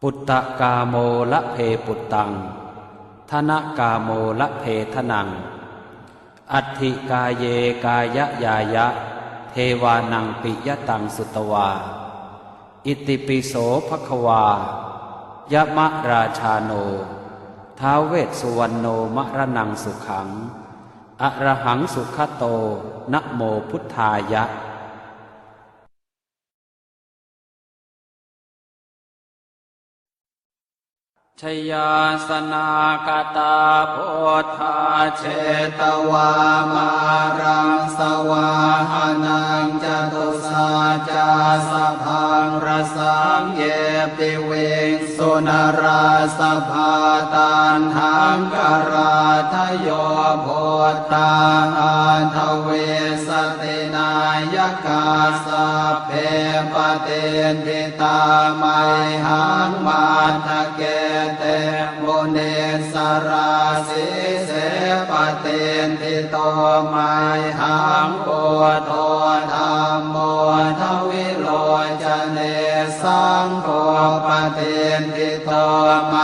ปุตตะกาโมละเพปุตตังธนกาโมละเพทนังอัตถิกาเยกายะยายะเทวานังปิยตังสุตวาอิติปิโสภควายะมะราชาโนท้าวเวสสุวรรณโนมะระนังสุขังอะระหังสุขโตนะโมพุทธายะชยาสนากตาโพธาเชตวามารังสวาหานังจตุสาจาสพังรสังเยปิเวงสุนราสภาตันหังกราทโยโพธาอันทเวสตินายกาสัพเพปเตนทิตาไมหังมาทะเกเตโมเนสราสิเสปเตนทิโตไมหังโพโตธัมโมทวิโลจเนสังโฆปเตนทิโตไม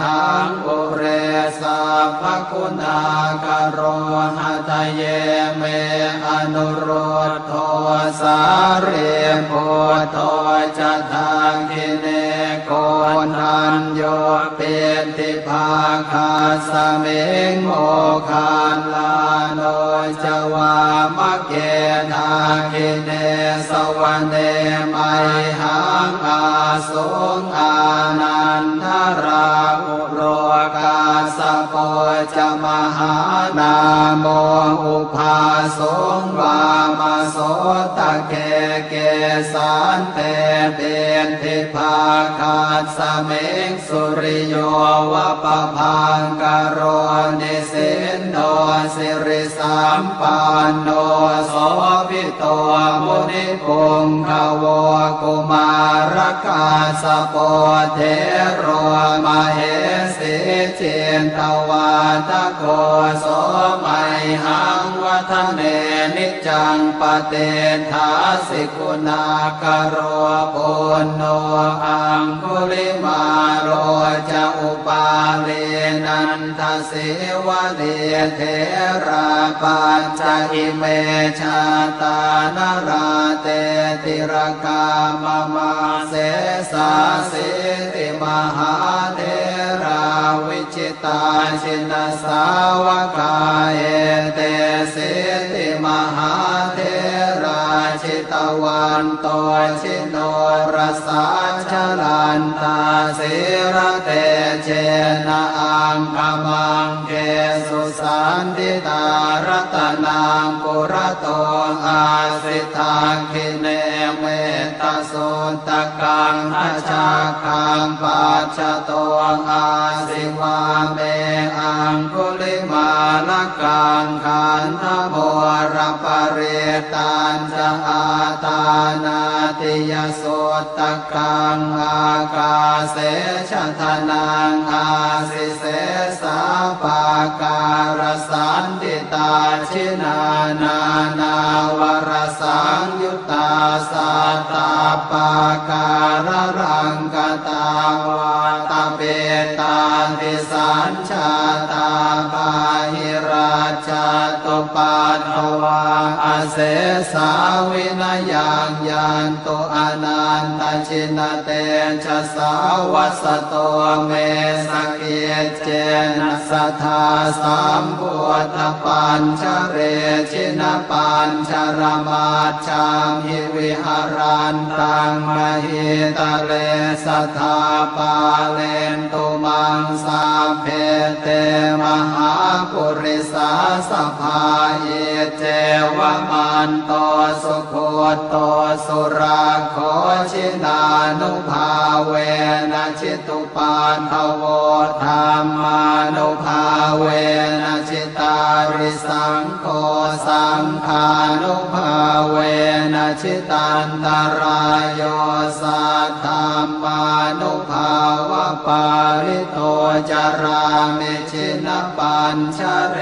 หังปุเรสัพพคุณากโรหะทะเยเมอนุโรธโทสาเรโพโตจะทังคิเนโกนัญโยเปติภาคาสเมงโมคานลาโนจวามะเกนาคิเนสวะเนไมหังอาสงอานันทราอุโรกาสโปจะมหานาโมอุภาสงวามโสตะเกเกสันเตเปนทิภาคาสเมงสุริโยวะปะพังกโรนิสินโนสิริสัมปันโนโสภิโตมุนิปุงขโวกุมารกาสโปเทโรมเหสีเจนตวาทโกโสมัยหังวัฒเนนิจังปเตทาสิกุณากโรปุณโนอังคุลิมาโรจะอุปาเลนันทสิวะเดเทราปัญจอิเมชาตานราเตติรกามมาเสสาสิติมหาเทราวิจิตาชินสาวกาเอเตสิติมหาเทราชิตวันโตชิโนรสาชลันตาสิระเตเจนะอังคมังเกสุสันติตารัตนังปุระโตอาสิทาคิเนเมตสุตกังหชาคังปัจจโตอาสิวาเมอังคุลิมาลกังขันธโมรปเรตันจะอาตานาติยสุตกังอากาเสชะทนังอาสิเสสาปาการสันติตาชินานานาวรสังยุตตาสัตตาปาการรังกตาวาตาเปตาติสัญชาตาปาหิราชาตุปัตถวาอาเสสาวินายังยันตุอนันตชินเตชะสาวัสโตเมสเกเจนะสัทธาสัมพุทธปัญชเรชินปัญชรมาชังหิวิหารันตังมหิตะเลสัทธาปาเลนตุมังสาเพเตมหาปุริสาสภาเยเจวมันโตสุโคโตสุราโคชินานุภาเวนะชิตุปันทโวธรรมานุภาเวนะชิตาริสังโฆสังฆานุภาเวนะชิตันตรายโยสัทธามานุภาวะปาริโตจารามิชินปัญชเร